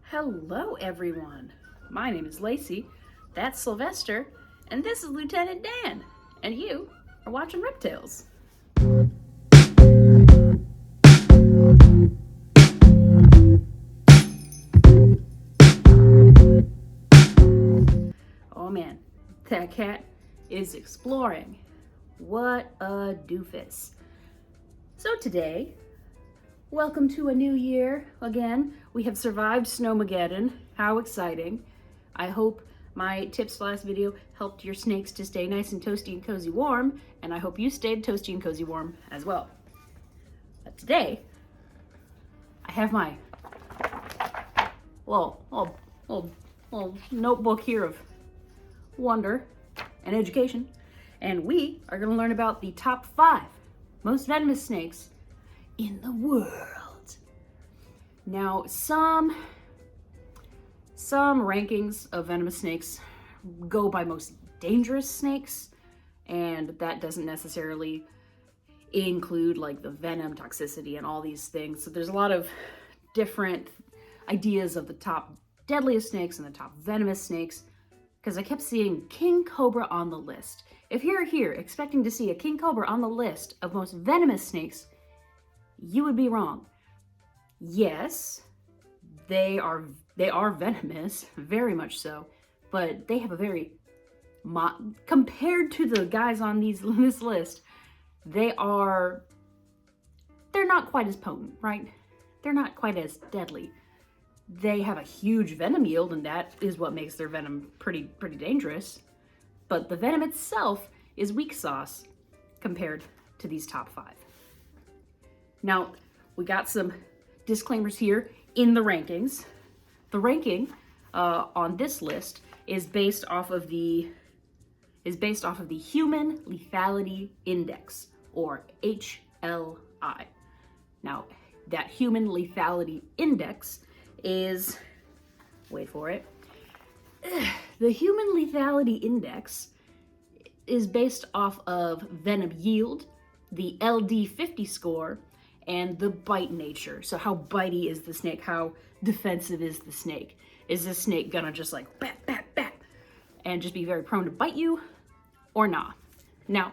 Hello, everyone. My name is Lacey, that's Sylvester, and this is Lieutenant Dan, and you are watching Riptails. Oh man, that cat is exploring. What a doofus. So today, welcome to a new year. Again, we have survived Snowmageddon. How exciting. I hope my tips last video helped your snakes to stay nice and toasty and cozy warm, and I hope you stayed toasty and cozy warm as well. But today, I have my little notebook here of wonder and education, and we are going to learn about the top 5 most venomous snakes in the world. Now, some rankings of venomous snakes go by most dangerous snakes, and that doesn't necessarily include like the venom, toxicity, and all these things. So there's a lot of different ideas of the top deadliest snakes and the top venomous snakes, because I kept seeing king cobra on the list. If you're here expecting to see a king cobra on the list of most venomous snakes, you would be wrong. Yes, they are venomous, very much so, but they have a very compared to the guys on this list, they're not quite as potent, right? They're not quite as deadly. They have a huge venom yield, and that is what makes their venom pretty dangerous. But the venom itself is weak sauce compared to these top 5. Now, we got some disclaimers here in the rankings. The ranking on this list is based off of the Human Lethality Index, or HLI. Now, that Human Lethality Index is, wait for it, the Human Lethality Index is based off of venom yield, the LD50 score, and the bite nature. So how bitey is the snake? How defensive is the snake? Is this snake gonna just like bat, bat, bat, and just be very prone to bite you, or not? Now,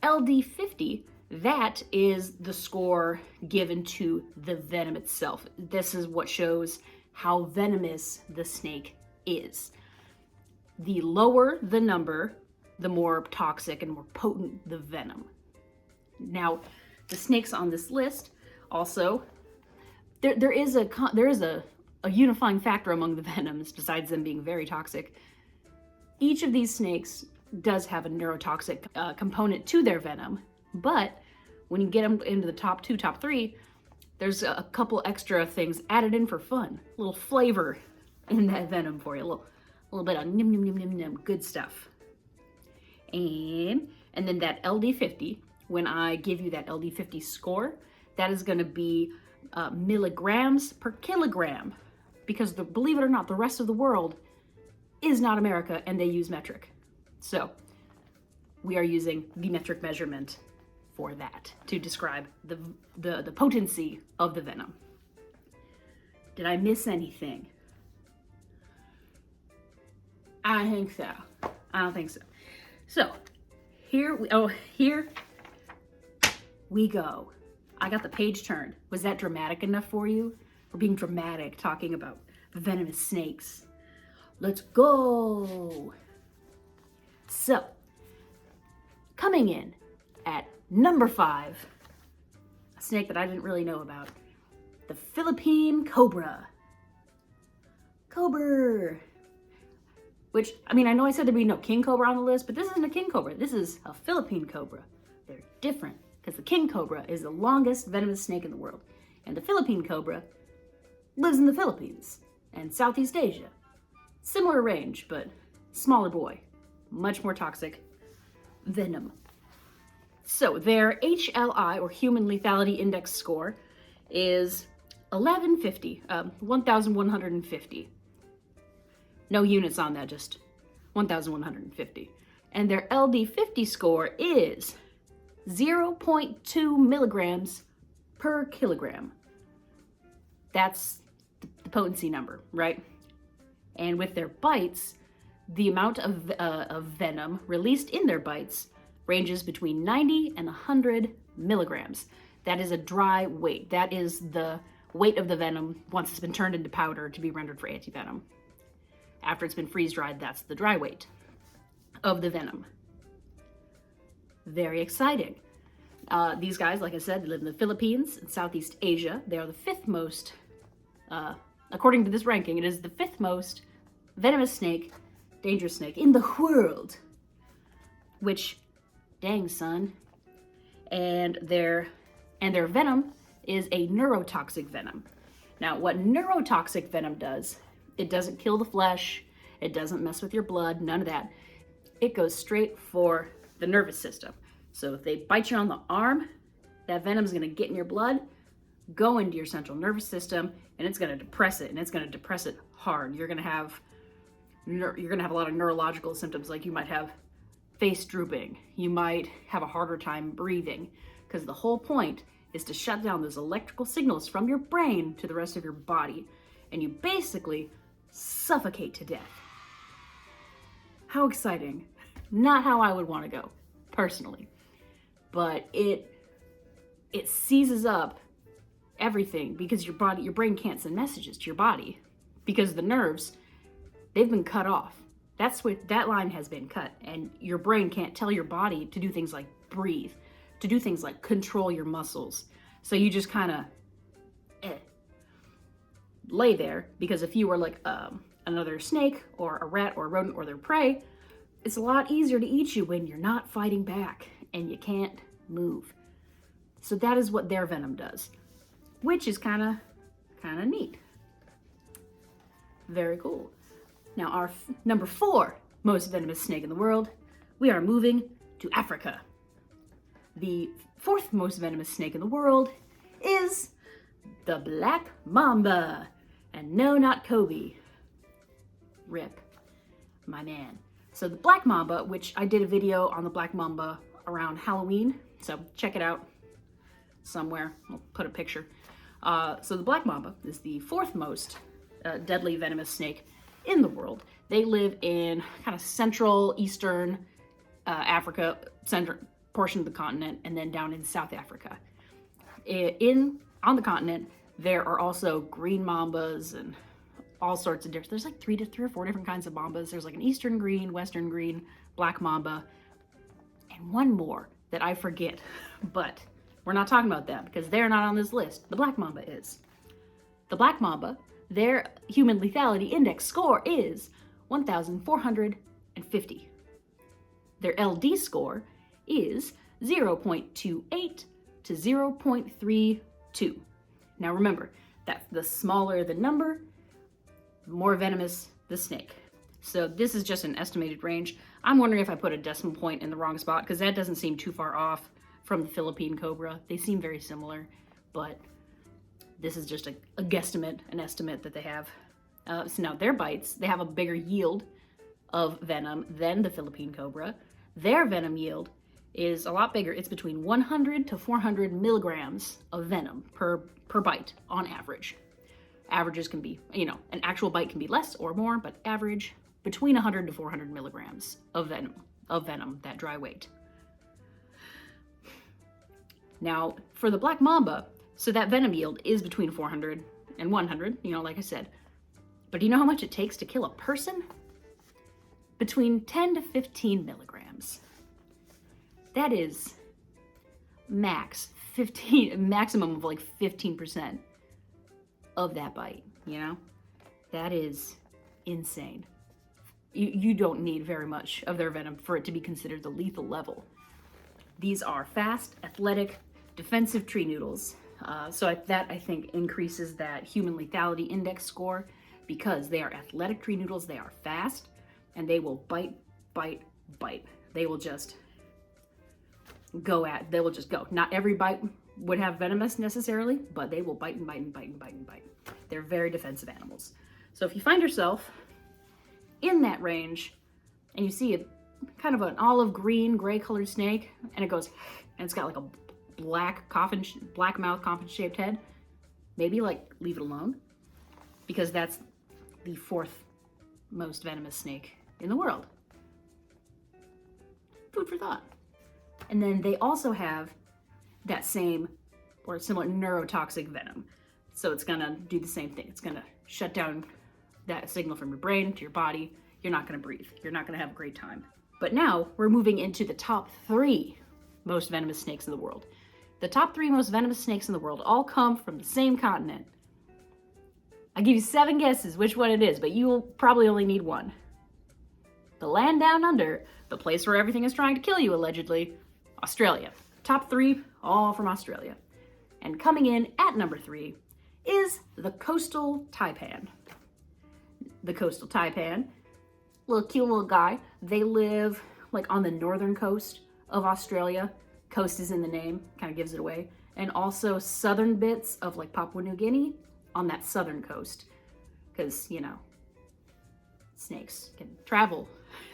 LD50, that is the score given to the venom itself. This is what shows how venomous the snake is. The lower the number, the more toxic and more potent the venom. Now, the snakes on this list also, there is a unifying factor among the venoms besides them being very toxic. Each of these snakes does have a neurotoxic component to their venom, but when you get them into the top 2, top 3, there's a couple extra things added in for fun, a little flavor in that venom for you, a little bit of nim nim nim nim nim, good stuff. And then that LD50, when I give you that LD50 score, that is going to be milligrams per kilogram, because believe it or not, the rest of the world is not America and they use metric. So we are using the metric measurement for that to describe the potency of the venom. Did I miss anything? I think so. I don't think so. So here we go. I got the page turned. Was that dramatic enough for you? We're being dramatic talking about venomous snakes. Let's go. So, coming in at number 5, a snake that I didn't really know about, the Philippine cobra. Cobra. Which, I mean, I know I said there'd be no king cobra on the list, but this isn't a king cobra. This is a Philippine cobra. They're different because the king cobra is the longest venomous snake in the world, and the Philippine cobra lives in the Philippines and Southeast Asia. Similar range, but smaller boy. Much more toxic venom. So their HLI, or Human Lethality Index score, is 1,150. No units on that, just 1,150. And their LD50 score is 0.2 milligrams per kilogram. That's the potency number, right? And with their bites, the amount of venom released in their bites ranges between 90 and 100 milligrams. That is a dry weight. That is the weight of the venom once it's been turned into powder to be rendered for antivenom. After it's been freeze-dried, that's the dry weight of the venom. Very exciting. These guys, like I said, live in the Philippines and Southeast Asia. They are the 5th most, according to this ranking, it is the 5th most venomous snake, dangerous snake in the world. Which, dang son. And their venom is a neurotoxic venom. Now, what neurotoxic venom does, it doesn't kill the flesh, it doesn't mess with your blood, none of that. It goes straight for the nervous system. So if they bite you on the arm, that venom is going to get in your blood, go into your central nervous system, and it's going to depress it, and it's going to depress it hard. You're going to have a lot of neurological symptoms, like you might have face drooping, you might have a harder time breathing, because the whole point is to shut down those electrical signals from your brain to the rest of your body, and you basically suffocate to death. How exciting. Not how I would want to go, personally. But it seizes up everything because your brain can't send messages to your body because the nerves, they've been cut off. That line has been cut, and your brain can't tell your body to do things like breathe, to do things like control your muscles. So you just kind of lay there, because if you were like another snake or a rat or a rodent or their prey, it's a lot easier to eat you when you're not fighting back and you can't move. So that is what their venom does, which is kind of neat. Very cool. Now, our number 4 most venomous snake in the world, we are moving to Africa. The 4th most venomous snake in the world is the black mamba. And no, not Kobe. Rip, my man. So the black mamba, which I did a video on the black mamba around Halloween, so check it out somewhere. I'll put a picture. So the black mamba is the 4th most deadly venomous snake in the world. They live in kind of central eastern Africa, central portion of the continent, and then down in South Africa. On the continent, there are also green mambas and all sorts of different, there's like 3 or 4 different kinds of mambas. There's like an eastern green, western green, black mamba, and one more that I forget, but we're not talking about them because they're not on this list. The black mamba is. The black mamba, their human lethality index score is 1,450. Their LD score is 0.28 to 0.32. Now remember, that the smaller the number, the more venomous the snake. So this is just an estimated range. I'm wondering if I put a decimal point in the wrong spot, because that doesn't seem too far off from the Philippine cobra. They seem very similar, but this is just a guesstimate, an estimate that they have. So now their bites, they have a bigger yield of venom than the Philippine cobra. Their venom yield is a lot bigger. It's between 100 to 400 milligrams of venom per bite on average. Averages can be, an actual bite can be less or more, but average between 100 to 400 milligrams of venom, that dry weight. Now, for the black mamba, so that venom yield is between 400 and 100, like I said. But do you know how much it takes to kill a person? Between 10 to 15 milligrams. That is maximum of like 15% of that bite, That is insane. You don't need very much of their venom for it to be considered the lethal level. These are fast, athletic, defensive tree noodles. So that, I think, increases that human lethality index score, because they are athletic tree noodles, they are fast, and they will bite. They will just go. Not every bite would have venomous necessarily, but they will bite and bite and bite and bite and bite. They're very defensive animals. So if you find yourself in that range and you see a kind of an olive green, gray colored snake, and it goes, and it's got like a black mouth coffin shaped head, maybe leave it alone, because that's the 4th most venomous snake in the world. Food for thought. And then they also have that same or similar neurotoxic venom. So it's gonna do the same thing. It's gonna shut down that signal from your brain to your body. You're not gonna breathe. You're not gonna have a great time. But now we're moving into the top 3 most venomous snakes in the world. The top 3 most venomous snakes in the world all come from the same continent. I'll give you 7 guesses which one it is, but you will probably only need one. The land down under, the place where everything is trying to kill you, allegedly, Australia. Top 3, all from Australia. And coming in at number 3 is the coastal taipan. The coastal taipan, little cute little guy. They live like on the northern coast of Australia. Coast is in the name, kind of gives it away. And also southern bits of like Papua New Guinea on that southern coast. Because, you know, snakes can travel.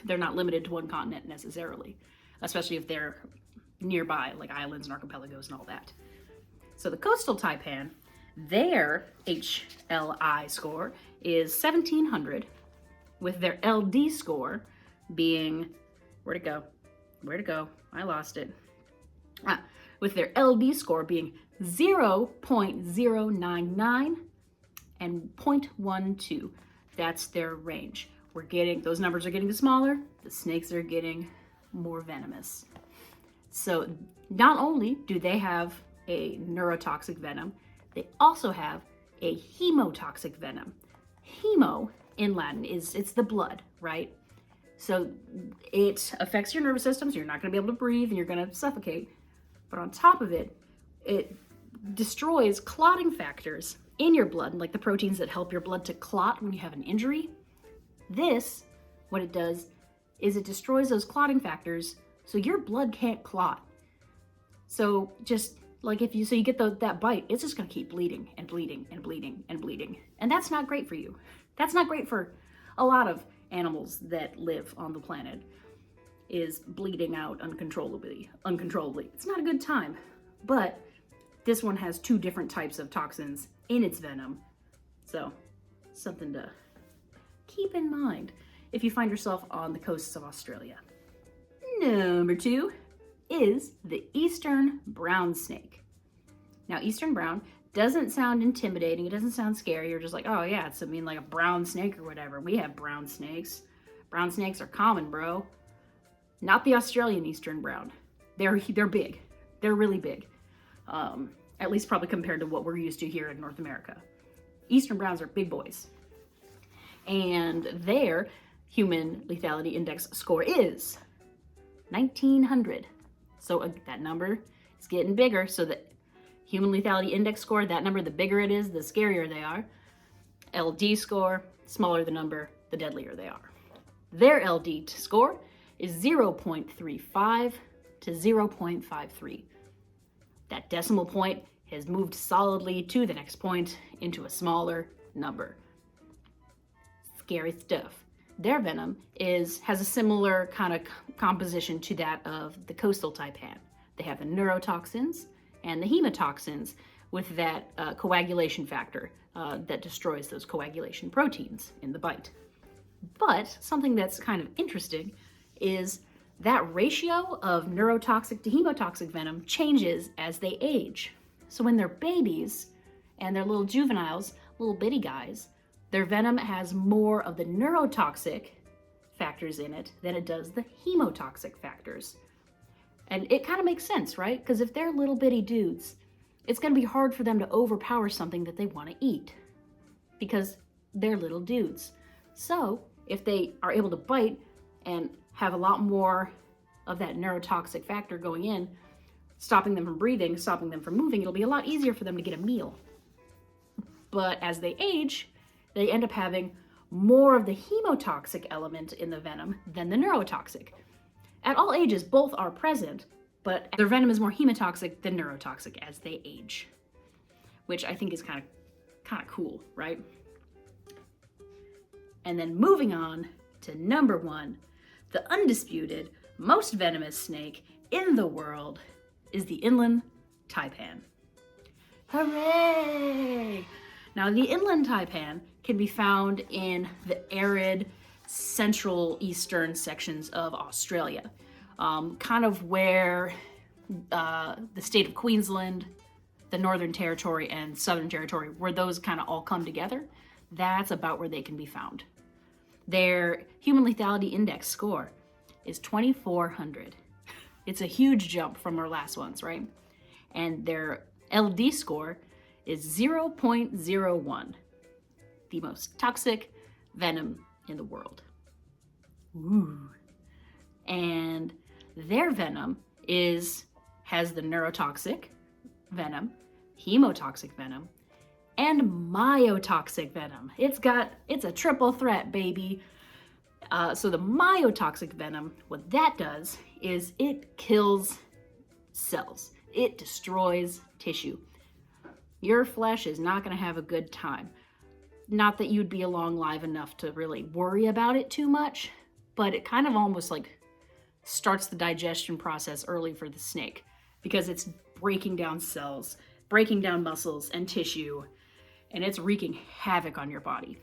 They're not limited to one continent necessarily, especially if they're nearby, like islands and archipelagos and all that. So the coastal taipan, their HLI score is 1700, with their LD score being, where'd it go? I lost it. With their LD score being 0.099 and 0.12. That's their range. Those numbers are getting smaller, the snakes are getting more venomous. So not only do they have a neurotoxic venom, they also have a hemotoxic venom. Hemo in Latin it's the blood, right? So it affects your nervous system, so you're not gonna be able to breathe and you're gonna suffocate. But on top of it, it destroys clotting factors in your blood, like the proteins that help your blood to clot when you have an injury. This, what it does, is it destroys those clotting factors so your blood can't clot. So just like you get that bite, it's just gonna keep bleeding and bleeding and bleeding and bleeding. And that's not great for you. That's not great for a lot of animals that live on the planet, is bleeding out uncontrollably. It's not a good time. But this one has 2 different types of toxins in its venom. So something to keep in mind if you find yourself on the coasts of Australia. Number 2 is the eastern brown snake. Now, eastern brown doesn't sound intimidating. It doesn't sound scary. You're just like, oh yeah, it's like a brown snake or whatever. We have brown snakes. Brown snakes are common, bro. Not the Australian eastern brown. They're big. They're really big. At least probably compared to what we're used to here in North America. Eastern browns are big boys. And their human lethality index score is 1900. So that number is getting bigger. So the human lethality index score, that number, the bigger it is, the scarier they are. LD score, smaller the number, the deadlier they are. Their LD score is 0.35 to 0.53. That decimal point has moved solidly to the next point into a smaller number. Scary stuff. Their venom has a similar kind of composition to that of the coastal taipan. They have the neurotoxins and the hemotoxins with that coagulation factor that destroys those coagulation proteins in the bite. But something that's kind of interesting is that ratio of neurotoxic to hemotoxic venom changes as they age. So when they're babies and they're little juveniles, little bitty guys, their venom has more of the neurotoxic factors in it than it does the hemotoxic factors. And it kind of makes sense, right? Because if they're little bitty dudes, it's going to be hard for them to overpower something that they want to eat because they're little dudes. So if they are able to bite and have a lot more of that neurotoxic factor going in, stopping them from breathing, stopping them from moving, it'll be a lot easier for them to get a meal. But as they age, they end up having more of the hemotoxic element in the venom than the neurotoxic. At all ages, both are present, but their venom is more hemotoxic than neurotoxic as they age, which I think is kind of cool, right? And then moving on to number 1, the undisputed, most venomous snake in the world is the inland taipan. Hooray! Now, the inland taipan can be found in the arid central eastern sections of Australia, kind of where the state of Queensland, the Northern Territory, and Southern Territory, where those kind of all come together. That's about where they can be found. Their human lethality index score is 2,400. It's a huge jump from our last ones, right? And their LD score is 0.01, the most toxic venom in the world. Ooh. And their venom has the neurotoxic venom, hemotoxic venom, and myotoxic venom. It's a triple threat, baby. So the myotoxic venom, what that does is it kills cells. It destroys tissue. Your flesh is not going to have a good time. Not that you'd be alive enough to really worry about it too much, but it kind of almost like starts the digestion process early for the snake because it's breaking down cells, breaking down muscles and tissue, and it's wreaking havoc on your body.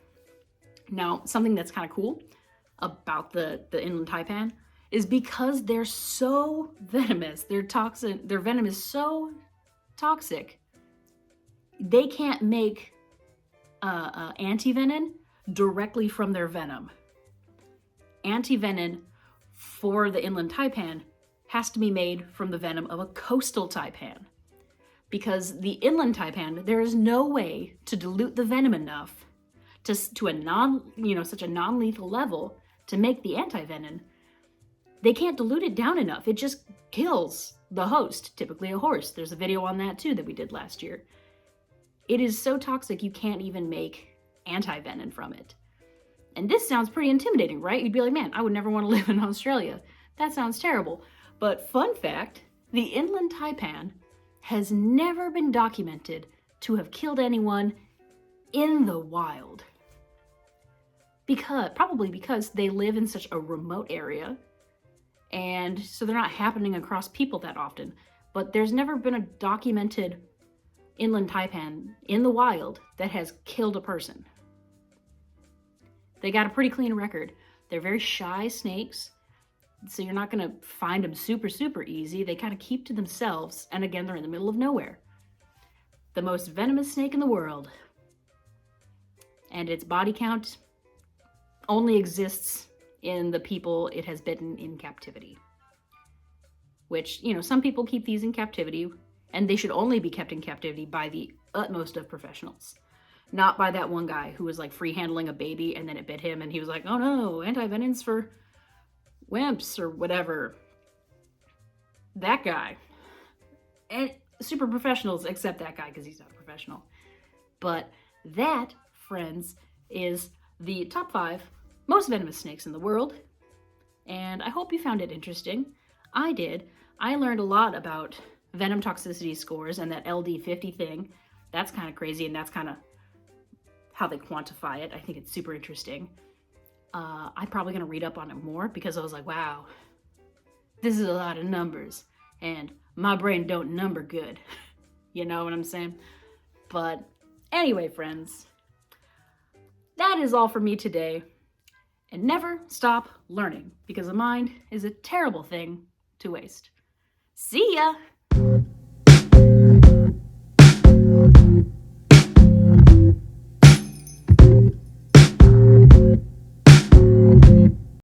Now, something that's kind of cool about the inland taipan is because they're so venomous, their venom is so toxic, they can't make antivenin directly from their venom. Antivenin for the inland taipan has to be made from the venom of a coastal taipan. Because the inland taipan, there is no way to dilute the venom enough to such a non-lethal level to make the antivenin. They can't dilute it down enough. It just kills the host, typically a horse. There's a video on that too that we did last year. It is so toxic you can't even make antivenin from it. And this sounds pretty intimidating, right? You'd be like, man, I would never want to live in Australia. That sounds terrible. But fun fact, the inland taipan has never been documented to have killed anyone in the wild. Probably because they live in such a remote area, and so they're not happening across people that often. But there's never been a documented inland taipan in the wild that has killed a person. They got a pretty clean record. They're very shy snakes, so you're not going to find them super, super easy. They kind of keep to themselves, and again, they're in the middle of nowhere. The most venomous snake in the world. And its body count only exists in the people it has bitten in captivity. Which, some people keep these in captivity, and they should only be kept in captivity by the utmost of professionals. Not by that one guy who was like free handling a baby and then it bit him and he was like, oh no, antivenin's for wimps or whatever. That guy. And super professionals accept that guy because he's not a professional. But that, friends, is the top 5 most venomous snakes in the world. And I hope you found it interesting. I did. I learned a lot about venom toxicity scores and that LD50 thing. That's kind of crazy, and that's kind of how they quantify it. I think it's super interesting. I'm probably going to read up on it more because I was like, wow, this is a lot of numbers and my brain don't number good. You know what I'm saying? But anyway, friends, that is all for me today. And never stop learning because the mind is a terrible thing to waste. See ya!